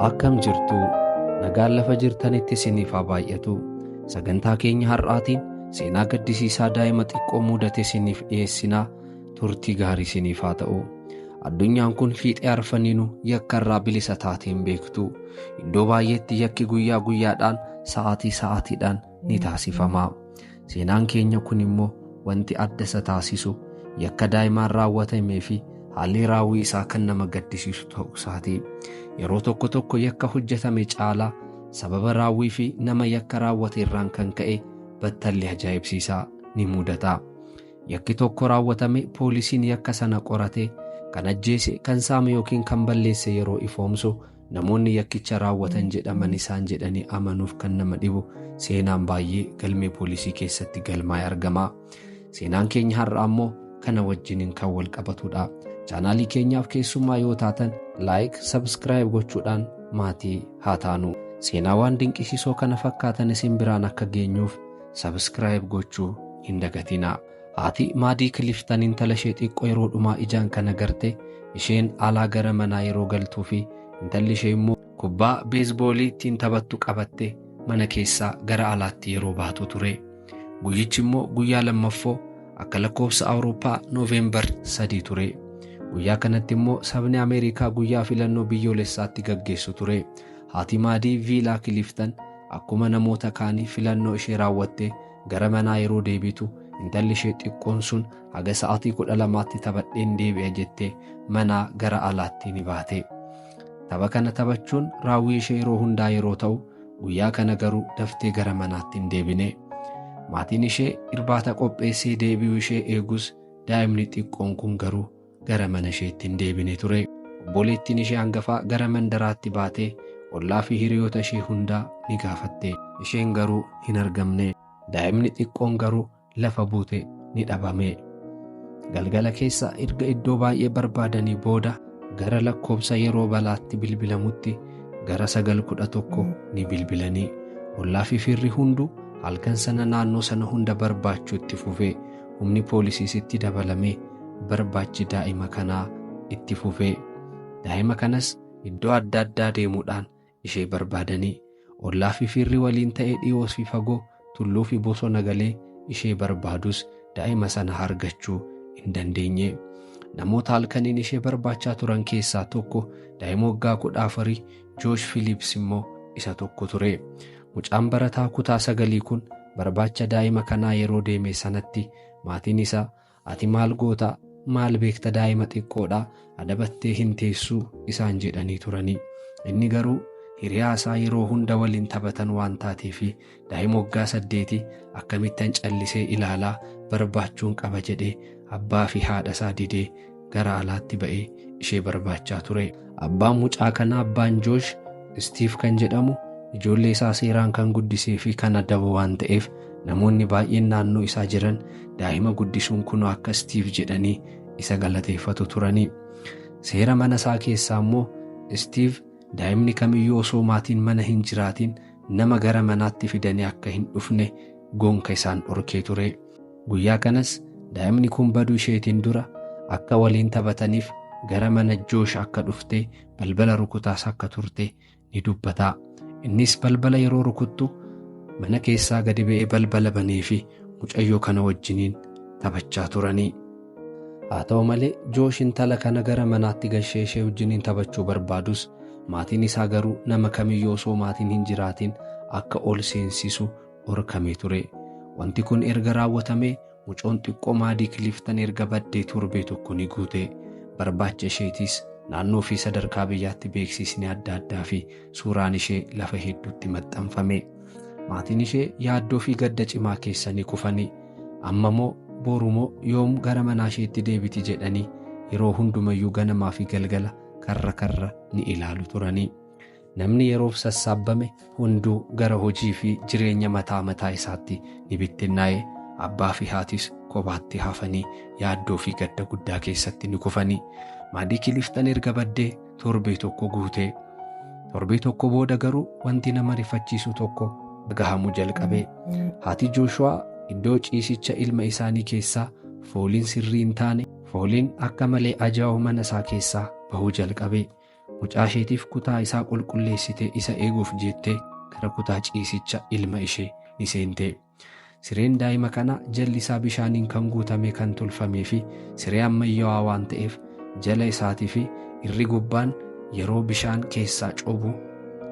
Akkam jirtu nagaan lafa jirtanitti isiniif haa baay'atu. Sagantaa keenya har'aatiin seenaa gaddisiisaa daa'ima xiqqoo mudate isiniif dhiyeessinaa. Turtii gaarii isiniif haa ta'u. Addunyaan kun fiixee arfaniinuu yakka irraa bilisa taateen beektu. Iddoo baay'eetti yakki guyyaa guyyaadhaan sa'aatiidhaan ni taasifama. Seenaan keenya kun immoo wanti adda isa taasisu yakka daa'imaan raawwatamee fi haalli raawwii isaa kan nama gaddisiisu ta'uu isaati. Yeroo tokko yakka hojjetame caalaa sababa raawwii fi nama yakka raawwate irraan kan ka'e battalli ajaa'ibsiisaa ni mudata. Yakki tokko raawwatame poolisiin yakka sana qoratee kan ajjeese, kan saame yookiin kan balleesse yeroo ifoomsu namoonni yakkicha raawwatan jedhaman isaan jedhanii amanuuf kan nama dhibu seenaan baay'ee galmee poolisii keessatti galmaa'ee argama. Seenaan keenya har'a ammoo kana wajjiniin kan wal qabatudha. Chaanaalii keenyaaf keessummaa yoo taatan laayik, sabskiraayib gochuudhaan maatii haa taanu. Seenaa waan dinqisiisoo kana fakkaatan isin biraan akka geenyuuf sabskiraayib gochuu hin dagatinaa. Haati Maadii Kiliftan intala ishee xiqqoo yeroo dhumaa ijaan kan agarte, isheen alaa gara manaa yeroo galtuu fi intalli ishee immoo kubbaa beesboolii ittiin taphattu qabattee mana keessaa gara alaatti yeroo baatu ture. Guyyichi immoo guyyaa lammaffoo akka lakkoofsa Awurooppaa Nooveembar 3 ture. Guyyaa kanatti immoo sabni Ameerikaa guyyaa filannoo biyyoolessaatti gaggeessu ture. Haati Maadii Viilaa Kiliftan akkuma namoota kaanii filannoo ishee raawwattee gara manaa yeroo deebitu, intalli ishee xiqqoon sun haga sa'aatii 12tti taphadheen deebi'a jettee manaa gara alaatti ni baate. Tapha kana taphachuun raawwii ishee yeroo hundaa yeroo ta'u, guyyaa kana garuu daftee gara manaatti hin deebine. Maatiin ishee irbaata qopheessee deebi'uu ishee eegus daa'imni xiqqoon kun garuu gara mana isheetti hin deebine ture. Obboleettiin ishee hangafaa gara mandaraatti baatee ollaa fi hiriyoota ishee hundaa ni gaafatte. Isheen garuu hin argamne. Daa'imni xiqqoon garuu lafa buute ni dhabame. Galgala keessa erga iddoo baay'ee barbaadanii booda gara lakkoofsa yeroo balaatti bilbilamutti gara 9:11 ni bilbilanii. Ollaa fi firri hundu halkan sana naannoo sana hunda barbaachuu itti fufee, humni poolisiis itti dabalamee barbaachi daa'ima kanaa itti fufee. Daa'ima kanas iddoo adda addaa deemuudhaan ishee barbaadanii, ollaa fi firri waliin ta'ee dhiyoo fi fagoo, tulluu fi bosona galee ishee barbaadus daa'ima sana argachuu hin dandeenye. Namoota halkaniin ishee barbaachaa turan keessaa tokko daa'ima waggaa 14 Joosh Philips immoo isa tokko ture. Mucaan barataa kutaa 9 kun barbaacha daa'ima kanaa yeroo deeme sanatti maatiin isaa, ati maal goota, maal beekta daa'ima xiqqoodha, adabattee hin teessuu isaan jedhanii turanii. Inni garuu hiriyaa isaa yeroo hunda waliin taphatan waan taateef daa'ima waggaa 8 akkamittan callisee ilaalaa barbaachuun qaba jedhee abbaa fi haadha isaa didee gara alaatti ba'ee ishee barbaachaa ture. Abbaan mucaa kanaa, abbaan Joosh, Stiif kan jedhamu, ijoollee isaa seeraan kan guddisee fi kan adabu waan ta'eef namoonni baay'een naannoo isaa jiran daa'ima guddisuun kunoo akka Stiif jedhanii isa galateeffatu turanii. Seera mana isaa keessaa immoo Stiif daa'imni kamiyyuu osoo maatiin mana hin jiraatin nama gara manaatti fidanii akka hin dhufne gonka isaan dhorkee ture. Guyyaa kanas daa'imni kun baduu isheetiin dura akka waliin taphataniif gara mana Joosh akka dhuftee balbala rukutaas akka turte ni dubbata. Innis balbala yeroo rukuttu mana keessaa gadi ba'ee balbala banee fi mucayyoo kana wajjiniin taphachaa turanii. Haa ta'u malee Joosh intala kana gara manaatti galchee ishee wajjiniin taphachuu barbaadus, maatiin isaa garuu nama kamiyyuu osoo maatiin hin jiraatin akka ol seensisu dhorkamee ture. Wanti kun erga raawwatamee mucoon xiqqoo Maadii Kiliftan erga baddee torbee tokko ni guute. Barbaacha isheetis naannoo fi sadarkaa biyyaatti beeksisni adda addaa fi suuraan ishee lafa hedduutti maxxanfame. Maatiin ishee yaaddoo fi gadda cimaa keessa ni kufanii. Amma moo boru moo yoom gara manaa isheetti deebiti jedhanii yeroo hundumayyuu ganamaa fi galgala karra ni ilaalu turanii. Namni yeroof sassaabbame hunduu gara hojii fi jireenya mataa isaatti ni bittinnaa'e. Abbaa fi haatis kophaatti hafanii yaaddoo fi gadda guddaa keessatti ni kufanii. Maadii Kiliftan erga baddee torbee tokko guute. Torbee tokko booda garuu wanti nama rifachiisu tokko dhagahamuu jalqabe. Haati Jooshuwaa iddoo ciisicha ilma isaanii keessaa fooliin sirrii hin taane, fooliin akka malee ajaa'u mana isaa keessaa bahuu jalqabe. mucaa isheetiif kutaa isaa qulqulleessitee isa eeguuf jettee gara kutaa ciisicha ilma ishee ni seente. Sireen daa'ima kana jalli isaa bishaaniin kan guutame kan tolfamee fi siree ammayyaawaa waan ta'eef jala isaatii fi irri gubbaan yeroo bishaan keessaa cobu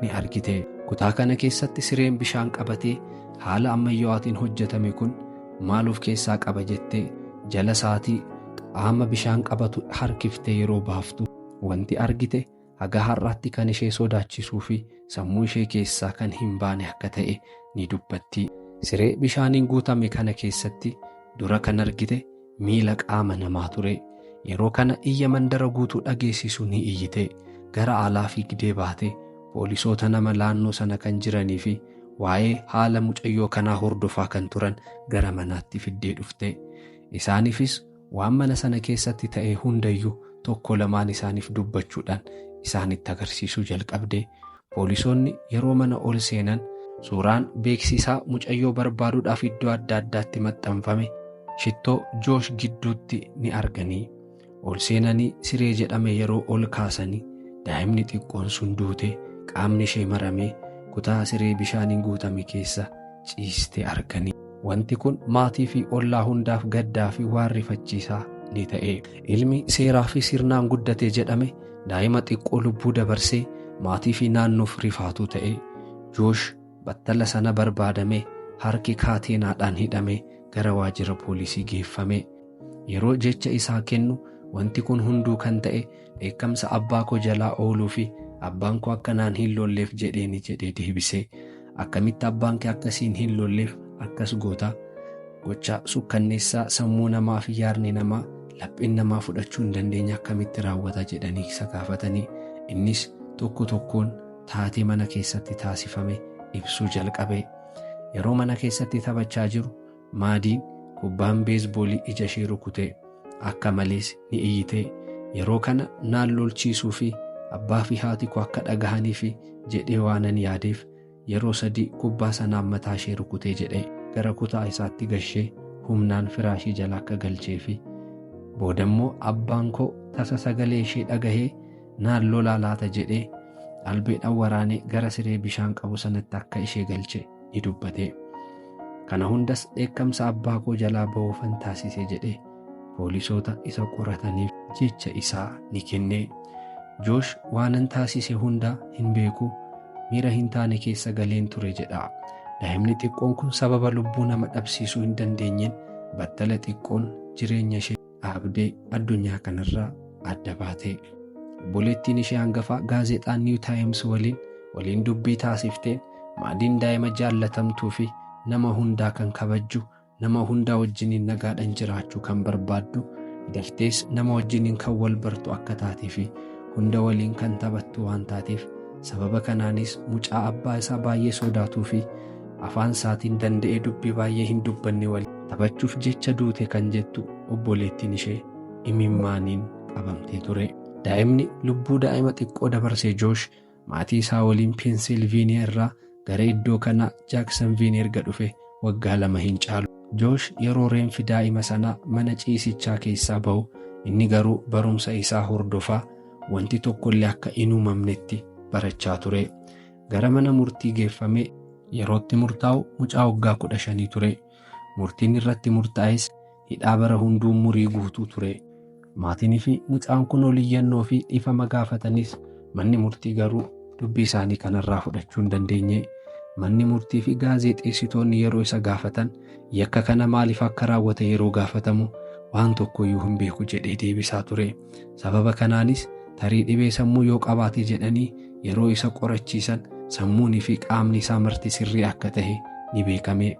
ni argite. Kutaa kana keessatti sireen bishaan qabatee haala ammayyaawaatiin hojjetame kun maal of keessaa qaba jettee jala isaatii qaama bishaan qabatu harkiftee yeroo baaftu wanti argite haga har'aatti kan ishee sodaachisuu fi sammuu ishee keessaa kan hin baane akka ta'e ni dubbatti. Siree bishaaniin guutame kana keessatti dura kan argite miila qaama namaa ture. Yeroo kana iyya mandara guutuu dhageessisu ni iyyite. Gara alaa fiigdee baate poolisoota nama laannoo sana kan jiranii fi waa'ee haala mucayyoo kanaa hordofaa kan turan gara manaatti fiddee dhufte. Isaaniifis waan mana sana keessatti ta'e hundayyuu tokko lamaan isaaniif dubbachuudhaan isaanitti agarsiisuu jalqabde. Poolisoonni yeroo mana ol seenan suuraan beeksisaa mucayyoo barbaaduudhaaf iddoo adda addaatti maxxanfame shittoo Joosh gidduutti ni arganii. Ol seenanii siree jedhame yeroo ol kaasanii daa'imni xiqqoon sun duute qaamni ishee maramee kutaa siree bishaaniin guutame keessa ciistee arganii. Wanti kun maatii fi ollaa hundaaf gaddaa fi waan rifachiisaa ni ta'e. Ilmi seeraa fi sirnaan guddate jedhame daa'ima xiqqoo lubbuu dabarsee maatii fi naannoof rifaatuu ta'e. Joosh battala sana barbaadamee harki kaateenaadhaan hidhamee gara waajjira poolisii geeffame. Yeroo jecha isaa kennu wanti kun hunduu kan ta'e dheekkamsa abbaa koo jalaa ooluu fi abbaan koo akkanaan hin lolleef jedhee deebise. Akkamitti abbaan kee akkasiin hin lolleef akkas goota? Gocha sukkanneessaa sammuu namaa fi yaadni namaa lapheen namaa fudhachuu hin dandeenye akkamitti raawwata jedhanii isa gaafatanii innis tokko tokkoon taatee mana keessatti taasifame ibsuu jalqabe. Yeroo mana keessatti taphachaa jiru maadiin kubbaan beesboolii ija ishee rukute. Akka malees ni iyyite. Yeroo kana naan lolchiisuu fi abbaa fi haati koo akka dhagahanii fi jedhee waanan yaadeef yeroo 3 kubbaa sanaan mataa ishee rukutee jedhee gara kutaa isaatti gashee humnaan firaashii jala akka galchee fi boodammoo abbaan koo tasa sagalee ishee dhagahee naan lolaa laata jedhee albeedhaan waraanee gara siree bishaan qabu sanatti akka ishee galche ni dubbate. Kana hundas dheekkamsa abbaa koo jalaa ba'uufan taasise jedhee poolisoota isa qorataniif jecha isaa ni kenne. Joosh waanan taasise hundaa hin beeku miira hin taane keessa galeen ture jedha. Daa'imni xiqqoon kun sababa lubbuu nama dhabsiisuu hin dandeenyeen battala xiqqoon jireenya ishee dhaabdee addunyaa kanarraa adda baate. Obboleettiin ishee hangafaa gaazexaan New Times waliin dubbii taasifteen maadiin daa'ima jaallatamtuu fi nama hundaa kan kabajju, nama hundaa wajjiniin nagaadhaan jiraachuu kan barbaaddu, daftees nama wajjiniin kan wal bartu akka taatee fi hunda waliin kan taphattu waan taateef sababa kanaanis mucaa abbaa isaa baay'ee sodaatuu fi afaan isaatiin danda'ee dubbii baay'ee hin dubbanne waliin taphachuuf jecha duute kan jettu obboleettiin ishee imimmaaniin qabamtee ture. Daa'imni lubbuu daa'ima xiqqoo dabarsee Joosh maatii isaa waliin Peensilveeniyaa irraa gara iddoo kana Jaaksonviil erga dhufe waggaa 2 hin caalu. Joosh yeroo reenfi daa'ima sanaa mana ciisichaa keessaa ba'u inni garuu barumsa isaa hordofaa wanti tokkollee akka hin uumamnetti barachaa ture. Gara mana murtii geeffamee yerootti murtaa'u mucaa waggaa 15 ture. Murtiin irratti murtaa'es hidhaa bara hunduu umurii guutuu ture. Maatiin fi mucaan kun oliyyannoo fi dhiifama gaafatanis manni murtii garuu dubbii isaanii kanarraa fudhachuu hin dandeenye. Manni murtii fi gaazexeessitoonni yeroo isa gaafatan yakka kana maaliif akka raawwate yeroo gaafatamu waan tokkoyyuu hin beeku jedhee deebisaa ture. Sababa kanaanis tarii dhibee sammuu yoo qabaate jedhanii yeroo isa qorachiisan sammuunii fi qaamni isaa marti sirrii akka ta'e ni beekame.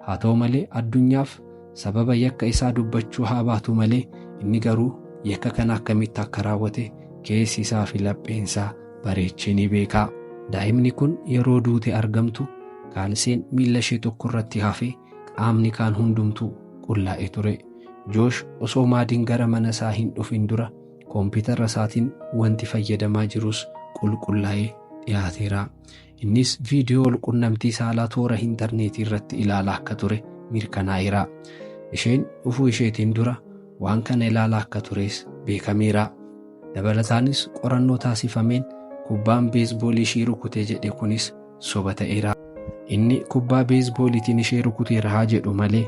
Haa ta'u malee addunyaaf sababa yakka isaa dubbachuu haa baatu malee inni garuu yakka kana akkamitti akka raawwate keessi isaa fi lapheen isaa bareechee ni beeka. Daa'imni kun yeroo duute argamtu kaalseen miila ishee tokko irratti hafee qaamni kaan hundumtuu qullaa'ee ture. Joosh osoo maadiin gara mana isaa hin dhufin dura koompitara isaatiin wanti fayyadamaa jirus qulqullaa'ee dhiyaateera. Innis viidiyoo walqunnamtii saalaa toora intarneetii irratti ilaalaa akka ture mirkanaa'eera. Isheen dhufuu isheetiin dura waan kana ilaalaa akka tures beekameera. Dabalataanis qorannoo taasifameen kubbaan beesboolii ishee rukutee jedhe kunis soba ta'eera. Inni kubbaa beesbooliitiin ishee rukuteera jedhu malee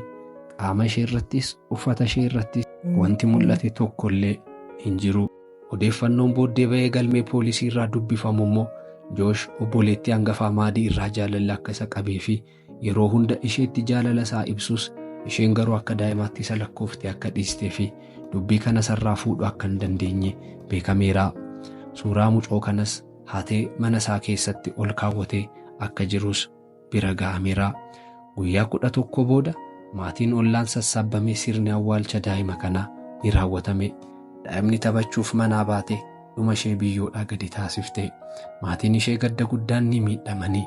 qaama ishee irrattis uffata ishee irrattis wanti mul'ate tokkollee hin jiru. Odeeffannoon booddee ba'ee galmee poolisii irraa dubbifamu immoo Joosh obboleettii hangafaa Maadii irraa jaalala akka isa qabee fi yeroo hunda isheetti jaalala isaa ibsus isheen garuu akka daa'imaatti isa lakkooftee akka dhiistee fi dubbii kana sarraa fuudhuu akka hin dandeenye beekameera. Suuraa mucoo kanas haatee mana isaa keessatti ol kaawwatee akka jirus bira ga'ameera. Guyyaa 11 booda maatiin ollaan sassaabamee sirni awwaalcha daa'ima kanaa ni raawwatame. Daa'imni taphachuuf manaa baate dhuma ishee biyyoodhaa gadi taasifte. Maatiin ishee gadda guddaan ni miidhamanii.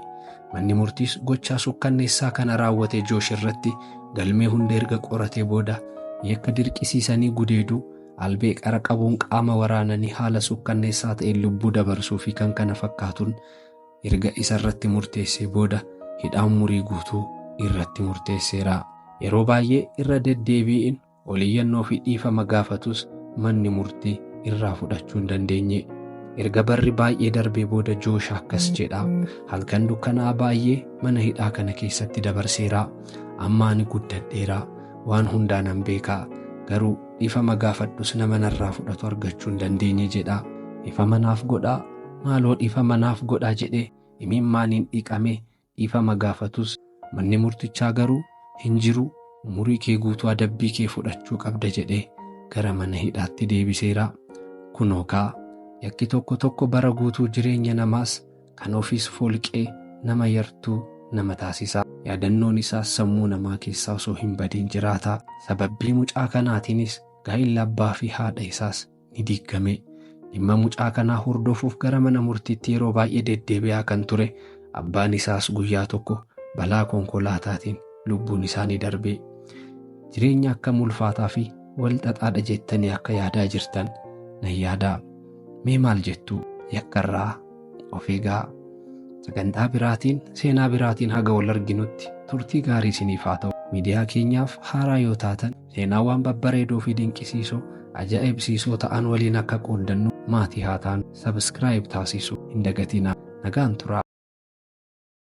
Manni murtiis gochaa sukkanneessaa kana raawwate Joosh irratti galmee hunda erga qoratee booda yakka dirqisiisanii gudeeduu albee qara qabuun qaama waraananii haala sukkanneessaa ta'een lubbuu dabarsuu fi kan kana fakkaatuun erga isa irratti murteessee booda hidhaan umurii guutuu irratti murteesseera. Yeroo baay'ee irra deddeebiin oliyyannoo fi dhiifama gaafatus manni murtii irraa fudhachuu hin dandeenye. Erga barri baay'ee darbee booda Joosh akkas jedha. Halkan dukkanaa baay'ee mana hidhaa kana keessatti dabarseera. Amma ani guddadheera. Waan hundaan nan beeka. Garuu dhiifama gaafadhus nama narraa fudhatu argachuu hin dandeenye jedha. Dhiifama naaf godhaa, maaloo dhiifama naaf godhaa jedhee imimmaaniin dhiqamee dhiifama gaafatus manni murtichaa garuu hin jiru, umurii kee guutuu adabbii kee fudhachuu qabda jedhee gara mana hidhaatti deebiseera. Kunoo kaa yakki tokko tokko bara guutuu jireenya namaas kan ofiis folqee nama yartuu nama taasisa. Yaadannoon isaas sammuu namaa keessaa osoo hin badiin jiraata. Sababbii mucaa kanaatiinis gaa'illi abbaa fi haadha isaas ni diigame. Dhimma mucaa kanaa hordofuuf gara mana murtiitti yeroo baay'ee deddeebi'aa kan ture. Abbaan isaas guyyaa tokko balaa konkolaataatiin lubbuun isaa ni darbe. Jireenya akkam ulfaataa fi wal xaxaadha jettanii akka yaadaa jirtan nan yaadaa. Mee maal jettu? Yakkarraa of eegaa. Sagantaa biraatiin seenaa biraatiin haga wal arginutti turtii gaarii isiniif haa ta'u. Miidiyaa keenyaaf haaraa yoo taatan seenaawwan babbareedoo fi dinqisiisoo ajaa'ibsiisoo ta'an waliin akka qooddannu maatii haa taanu. Subscribe taasisuu hin dagatinaa. Nagaan turaa.